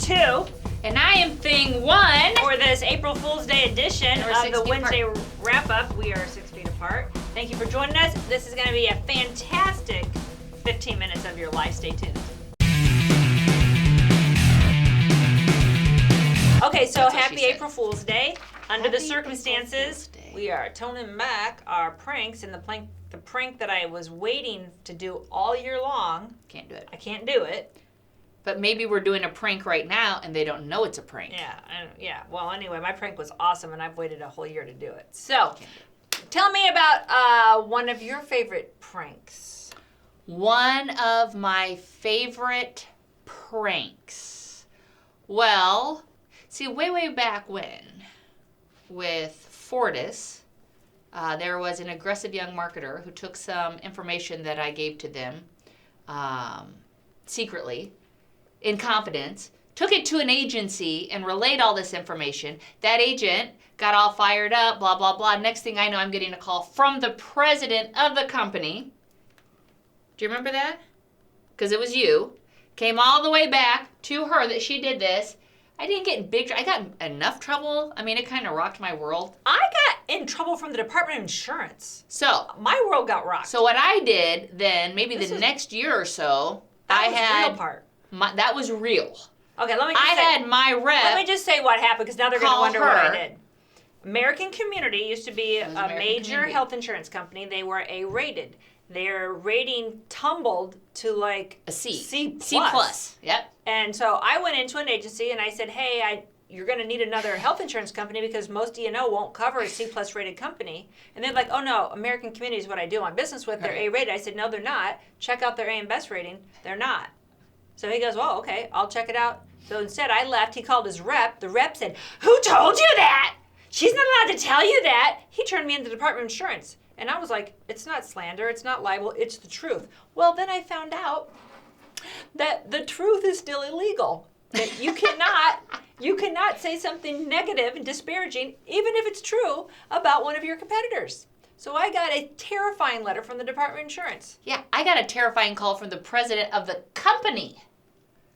2. And I am thing 1. For this April Fool's Day edition We're of 6 the feet Wednesday wrap-up. We are 6 feet apart. Thank you for joining us. This is going to be a fantastic 15 minutes of your life. Stay tuned. Okay, so happy April Fool's Day. Under the circumstances, we are toning back our pranks, and the prank that I was waiting to do all year long. Can't do it. I can't do it. But maybe we're doing a prank right now and they don't know it's a prank. Yeah. Well, anyway, my prank was awesome, and I've waited a whole year to do it. So, tell me about one of your favorite pranks. One of my favorite pranks. Well, see, way back when, with Fortis, there was an aggressive young marketer who took some information that I gave to them secretly, in confidence, took it to an agency and relayed all this information. That agent got all fired up, blah, blah, blah. Next thing I know, I'm getting a call from the president of the company. Do you remember that? Because it was you. Came all the way back to her that she did this. I didn't get in big trouble. I got enough trouble. I mean, it kind of rocked my world. I got in trouble from the Department of Insurance. So my world got rocked. So what I did then, maybe the next year or so, that was the real part. That was real. Okay, let me just say, had my rep. Let me just say what happened, because now they're going to wonder what I did. American Community used to be a major health insurance company. They were A-rated. Their rating tumbled to like a C. C+. C+. Yep. And so I went into an agency and I said, hey, you're going to need another health insurance company because most D&O won't cover a C+ rated company. And they're like, oh no, American Community is what I do on business with. They're A-rated. I said, no, they're not. Check out their A and Best rating. They're not. So he goes, well, okay, I'll check it out. So instead I left. He called his rep. The rep said, who told you that? She's not allowed to tell you that. He turned me into the Department of Insurance. And I was like, it's not slander, it's not libel, it's the truth. Well, then I found out that the truth is still illegal. That you cannot say something negative and disparaging, even if it's true, about one of your competitors. So I got a terrifying letter from the Department of Insurance. Yeah, I got a terrifying call from the president of the company.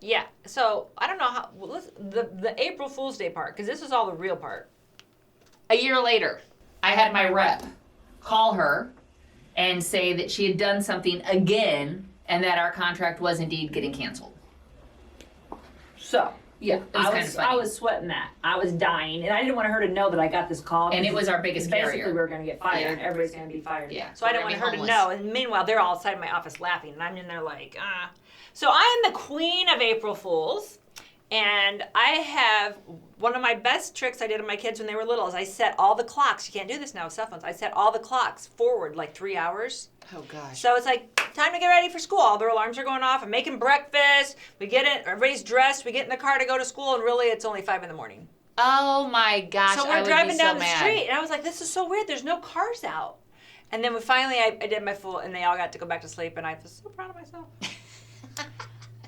Yeah, so I don't know how, the April Fool's Day part, because this is all the real part. A year later, I had my rep call her and say that she had done something again and that our contract was indeed getting canceled. So, yeah, I was sweating that. I was dying, and I didn't want her to know that I got this call. And it was our biggest carrier. Basically, we were going to get fired. Yeah. Everybody's going to be fired. Yeah. So I didn't want her to know. And meanwhile, they're all outside my office laughing, and I'm in there like, ah. So I am the queen of April Fools, and I have one of my best tricks I did on my kids when they were little is I set all the clocks. You can't do this now with cell phones. I set all the clocks forward like 3 hours. Oh, gosh. So it's like, time to get ready for school. All their alarms are going off. I'm making breakfast. We get it. Everybody's dressed. We get in the car to go to school, and really it's only 5 a.m. Oh, my gosh. So we're driving down the street, and I was like, this is so weird. There's no cars out. And then finally I did my full, and they all got to go back to sleep, and I was so proud of myself.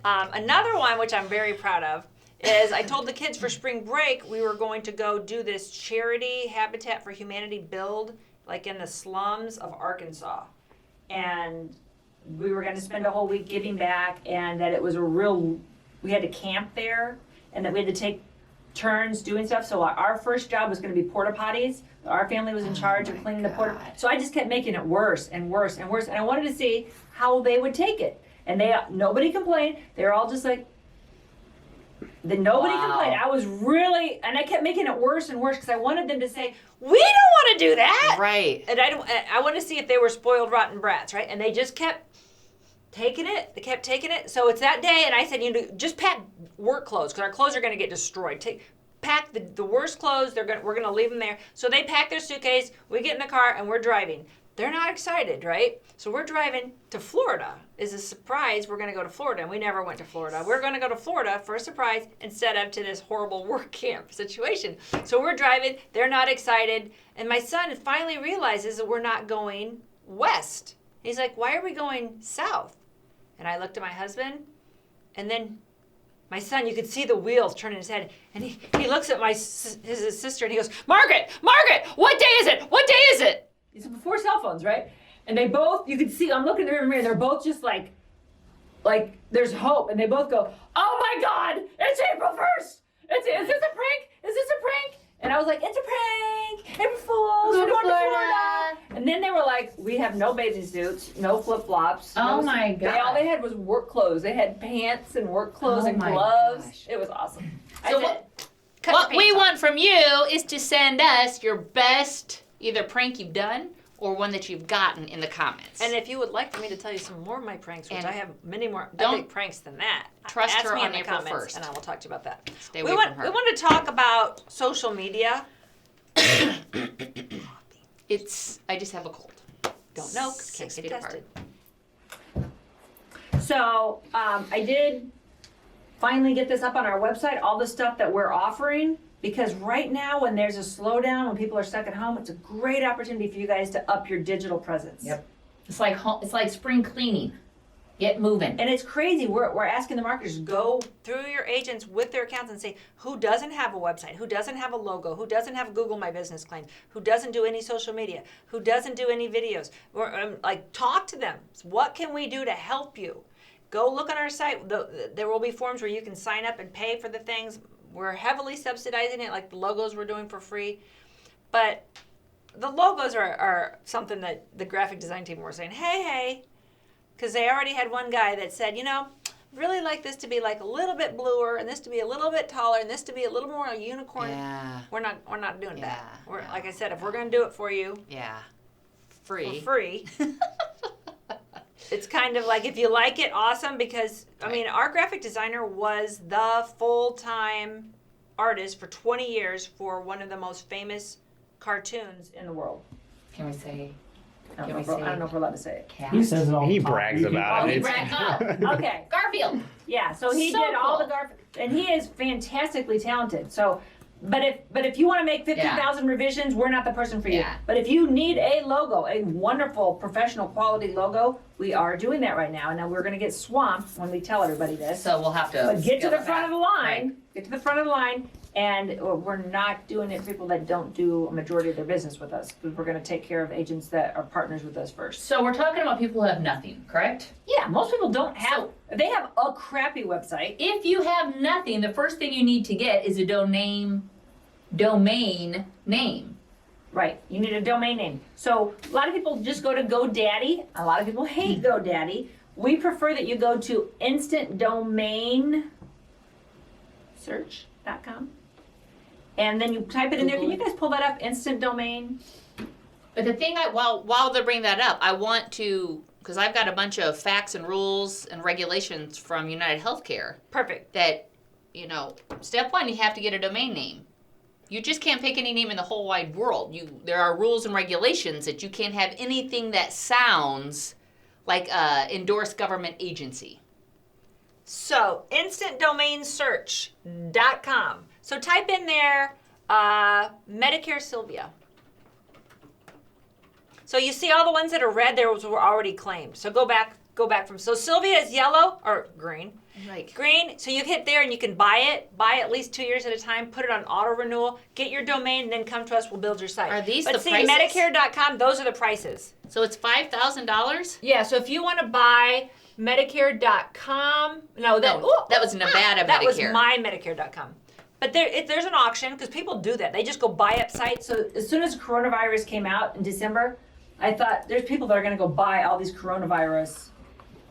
Another one, which I'm very proud of, is I told the kids for spring break we were going to go do this charity Habitat for Humanity build, like in the slums of Arkansas. And we were going to spend a whole week giving back, and that it was we had to camp there, and that we had to take turns doing stuff. So our first job was going to be porta potties. Our family was in charge of cleaning the porta. So I just kept making it worse and worse and worse, and I wanted to see how they would take it. And nobody complained. They were all just like, nobody complained. I was really, and I kept making it worse and worse because I wanted them to say, we don't want to do that. Right. And I wanted to see if they were spoiled, rotten brats, right? And they just kept taking it. They kept taking it. So it's that day, and I said, just pack work clothes because our clothes are going to get destroyed. Pack the worst clothes. We're going to leave them there. So they pack their suitcase. We get in the car, and we're driving. They're not excited, right? So we're driving to Florida. Is a surprise. We're going to go to Florida, and we never went to Florida. We're going to go to Florida for a surprise instead of to this horrible work camp situation. So we're driving. They're not excited. And my son finally realizes that we're not going west. He's like, why are we going south? And I looked at my husband, and then my son, you could see the wheels turning his head, and he looks at his sister, and he goes, Margaret, what day is it? What day is it? It's before cell phones, right? And they both, you could see, I'm looking in the mirror, they're both just like there's hope. And they both go, oh my God, it's April is this a prank? Is this a prank? And I was like, it's a prank. April Fools. Go We're to going to Florida. Florida. And then they were like, we have no bathing suits, no flip flops. Oh my God. All they had was work clothes. They had pants and work clothes Oh and my gloves. gosh. It was awesome. So I said, cut what your we pants off. want from you is to send us your best either prank you've done or one that you've gotten in the comments. And if you would like for me to tell you some more of my pranks, which And I have many more don't epic pranks than that, trust ask her me on in the April comments, 1st. and I will talk to you about that. Stay away from her. We want to talk about social media. I just have a cold. Don't know, 'cause can't 6 get feet apart. tested. So I did finally get this up on our website, all the stuff that we're offering, because right now when there's a slowdown, when people are stuck at home, it's a great opportunity for you guys to up your digital presence. Yep. It's like spring cleaning. Get moving. And it's crazy. We're asking the marketers to go through your agents with their accounts and say who doesn't have a website, who doesn't have a logo, who doesn't have Google My Business claim, who doesn't do any social media, who doesn't do any videos. Or talk to them. What can we do to help you? Go look on our site. There will be forms where you can sign up and pay for the things. We're heavily subsidizing it, like the logos we're doing for free. But the logos are something that the graphic design team were saying, hey. Because they already had one guy that said, really like this to be like a little bit bluer, and this to be a little bit taller, and this to be a little more a unicorn. Yeah. We're not doing that. We're no. like I said, if we're going to do it for you, Yeah. for Free. free. It's kind of like if you like it, awesome. Because our graphic designer was the full-time artist for 20 years for one of the most famous cartoons in the world. Can we say? I don't know if we're allowed to say it. Cat? He says it all He the time. brags You can- about Oh, it. he It's- bragged up. Okay. Garfield. Yeah, so he So did all cool. the Garfield, and he is fantastically talented. So, but if you want to make 50,000 revisions, we're not the person for you. Yeah. But if you need a logo, a wonderful professional quality logo, we are doing that right now. And now we're going to get swamped when we tell everybody this. So we'll have to. But get to scale the it front back. of the line. Right. Get to the front of the line. And we're not doing it for people that don't do a majority of their business with us. Because we're going to take care of agents that are partners with us first. So we're talking about people who have nothing, correct? Yeah, most people don't have. They have a crappy website. If you have nothing, the first thing you need to get is a domain name. Right, you need a domain name. So a lot of people just go to GoDaddy. A lot of people hate GoDaddy. We prefer that you go to instantdomainsearch.com. And then you type it in there. Can you guys pull that up? Instant domain. But the thing, while they're bringing that up, I want to, because I've got a bunch of facts and rules and regulations from United Healthcare Perfect. that, step one, you have to get a domain name. You just can't pick any name in the whole wide world. There are rules and regulations that you can't have anything that sounds like a endorsed government agency. So instantdomainsearch.com. So type in there Medicare Sylvia. So you see all the ones that are red, those were already claimed. So go back from, so Sylvia is yellow or green. Like, Green, so you hit there and you can buy at least 2 years at a time, put it on auto renewal, get your domain, and then come to us, we'll build your site. Are these but the see, prices? Medicare.com, those are the prices. so it's $5,000? Yeah, so if you want to buy Medicare.com, that was Nevada that was Medicare. my Medicare.com. But there's an auction, because people do that. They just go buy up sites. So as soon as coronavirus came out in December, I thought there's people that are going to go buy all these coronavirus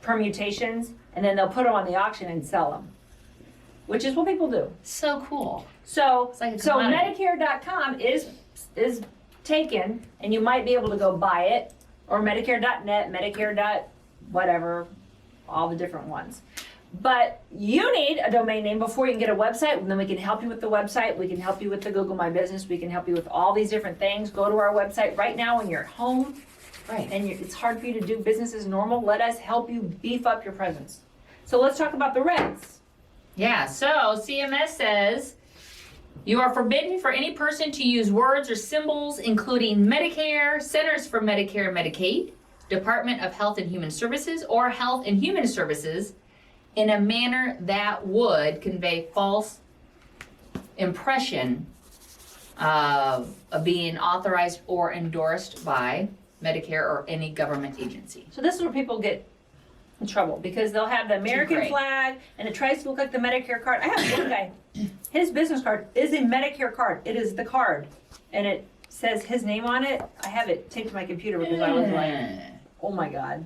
permutations, and then they'll put them on the auction and sell them, which is what people do. So cool. So, It's like a so commodity. Medicare.com is taken, and you might be able to go buy it, or Medicare.net, Medicare. Whatever, all the different ones. But you need a domain name before you can get a website, and then we can help you with the website. We can help you with the Google My Business. We can help you with all these different things. Go to our website right now when you're at home. Right. And it's hard for you to do business as normal. Let us help you beef up your presence. So let's talk about the reds. Yeah, so CMS says you are forbidden for any person to use words or symbols including Medicare, Centers for Medicare and Medicaid, Department of Health and Human Services, or Health and Human Services in a manner that would convey false impression of being authorized or endorsed by Medicare or any government agency. So this is where people get in trouble, because they'll have the American great. flag and it tries to look like the Medicare card. I have one guy his business card is a Medicare card. It is the card. And it says his name on it. I have it taped to my computer because I was like, oh my God.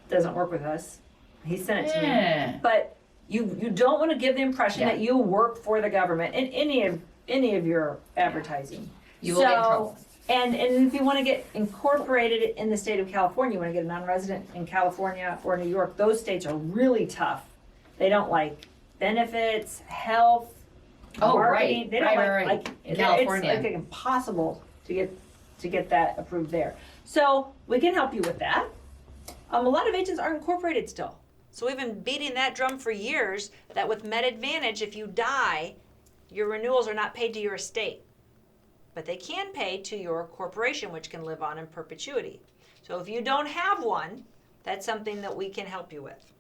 Doesn't work with us. He sent it to me. But you don't want to give the impression that you work for the government in any of your advertising. You will get in trouble. And if you want to get incorporated in the state of California, you want to get a non-resident in California or New York, those states are really tough. They don't like benefits, health, marketing. Right. They don't Right. In California. It's like impossible to get that approved there. So we can help you with that. A lot of agents aren't incorporated still. So we've been beating that drum for years that with Med Advantage, if you die, your renewals are not paid to your estate. But they can pay to your corporation, which can live on in perpetuity. So if you don't have one, that's something that we can help you with.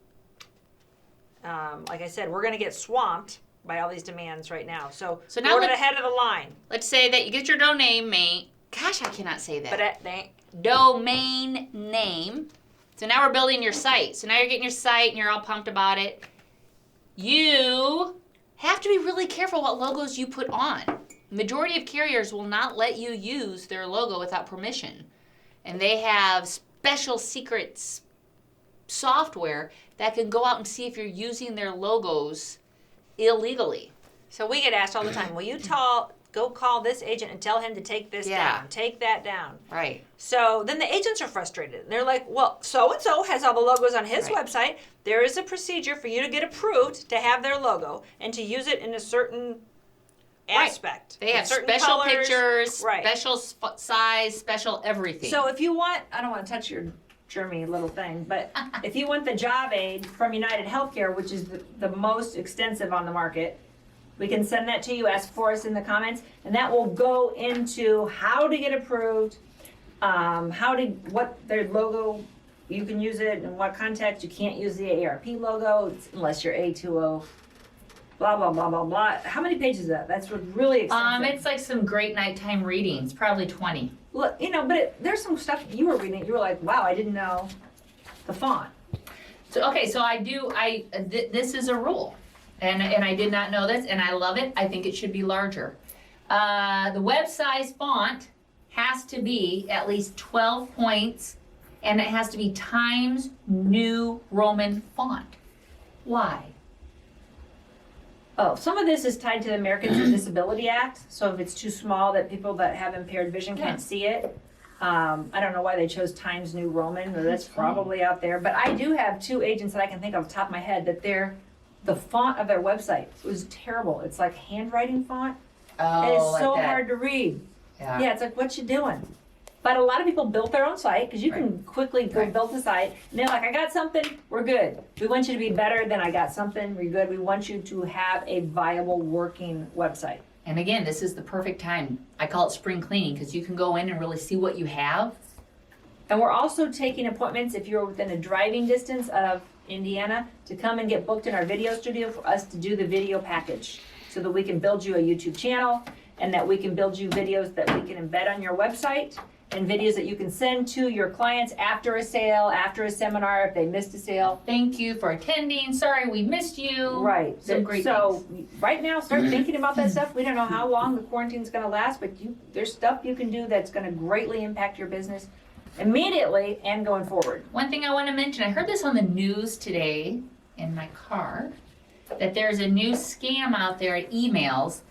Like I said, we're going to get swamped by all these demands right now. So now we're at the head of the line. Let's say that you get your domain name. Gosh, I cannot say that. But domain name. So now we're building your site. So now you're getting your site and you're all pumped about it. You have to be really careful what logos you put on. Majority of carriers will not let you use their logo without permission. And they have special secrets software that can go out and see if you're using their logos illegally. So we get asked all the time, will you go call this agent and tell him to take this down, take that down. Right. So then the agents are frustrated. And they're like, well, so-and-so has all the logos on his website. There is a procedure for you to get approved to have their logo and to use it in a certain aspect. They have certain special colors. pictures, special size, special everything. So if you want, I don't want to touch your germy little thing, but if you want the job aid from United Healthcare, which is the most extensive on the market, we can send that to you. Ask for us in the comments, and that will go into how to get approved, what their logo, you can use it in what context. You can't use the AARP logo unless you're A20. Blah, blah, blah, blah, blah. How many pages is that? That's what really extensive. It's like some great nighttime readings, probably 20. Look, but there's some stuff you were reading. You were like, wow, I didn't know the font. So, okay, so this is a rule. And I did not know this, and I love it. I think it should be larger. The web size font has to be at least 12 points, and it has to be Times New Roman font. Why? Oh, some of this is tied to the Americans with Disability Act. So if it's too small that people that have impaired vision can't see it. I don't know why they chose Times New Roman, or that's probably out there. But I do have 2 agents that I can think of off the top of my head that the font of their website was terrible. It's like handwriting font. And it's so hard to read. Yeah, it's like, what you doing? But a lot of people built their own site because you can quickly go build the site. And they're like, I got something, we're good. We want you to be better than I got something, we're good. We want you to have a viable working website. And again, this is the perfect time. I call it spring cleaning because you can go in and really see what you have. And we're also taking appointments if you're within a driving distance of Indiana to come and get booked in our video studio for us to do the video package so that we can build you a YouTube channel and that we can build you videos that we can embed on your website and videos that you can send to your clients after a sale, after a seminar, if they missed a sale. Thank you for attending. Sorry we missed you. Right. Some great things. things. Right now, start thinking about that stuff. We don't know how long the quarantine's going to last, but there's stuff you can do that's going to greatly impact your business immediately and going forward. One thing I want to mention, I heard this on the news today in my car, that there's a new scam out there at emails.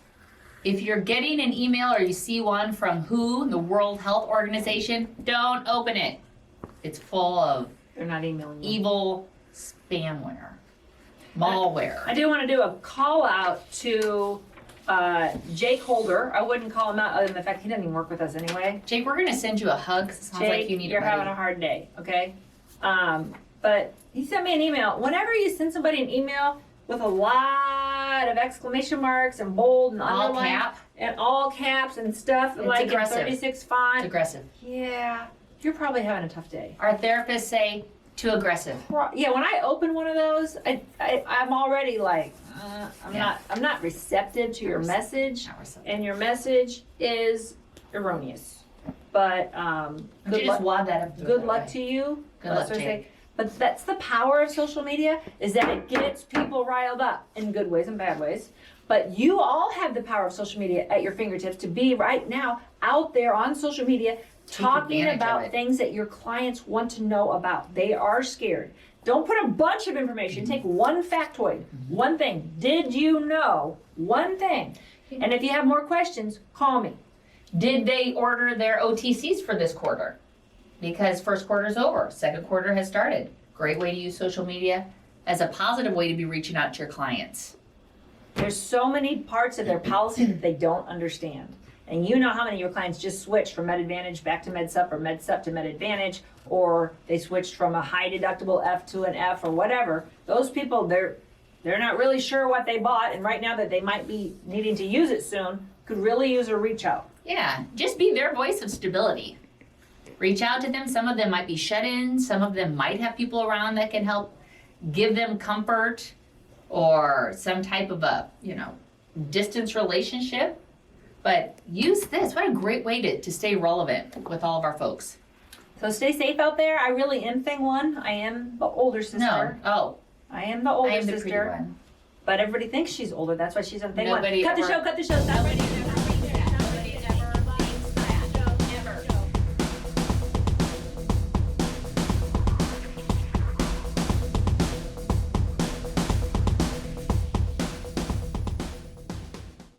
If you're getting an email or you see one from WHO, the World Health Organization, don't open it. It's full of They're not emailing you. evil spamware, malware. I do want to do a call out to Jake Holder. I wouldn't call him out other than the fact he doesn't even work with us anyway. Jake, we're going to send you a hug 'cause it sounds Jake, like you need you're a buddy. having a hard day, okay? But he sent me an email. Whenever you send somebody an email with a lot of exclamation marks and bold and All underline cap. and all caps and stuff, It's like aggressive. in 36 font, It's aggressive. yeah, you're probably having a tough day. Our therapists say too aggressive. Yeah, when I open one of those, I'm already like, I'm not receptive to your message, Not receptive. and your message is erroneous. But Would you just wad that up? good luck to you. Good luck, That's what I Jake. say. But that's the power of social media, is that it gets people riled up in good ways and bad ways. But you all have the power of social media at your fingertips to be right now out there on social media talking advantage of about it. things that your clients want to know about. They are scared. Don't put a bunch of information. Take one factoid, one thing. Did you know? One thing. And if you have more questions, call me. Did they order their OTCs for this quarter? Because first quarter's over, second quarter has started. Great way to use social media as a positive way to be reaching out to your clients. There's so many parts of their policy that they don't understand. And you know how many of your clients just switched from MedAdvantage back to MedSup or MedSup to MedAdvantage, or they switched from a high deductible F to an F or whatever. Those people, they're not really sure what they bought, and right now that they might be needing to use it soon, could really use a reach out. Yeah, just be their voice of stability. Reach out to them. Some of them might be shut in. Some of them might have people around that can help give them comfort or some type of a, distance relationship. But use this. What a great way to stay relevant with all of our folks. So stay safe out there. I really am thing one. I am the older sister. No. Oh, I am the older I am the sister. pretty one. But everybody thinks she's older. That's why she's on thing Nobody one. Cut the ever- show, cut the show. Stop right here.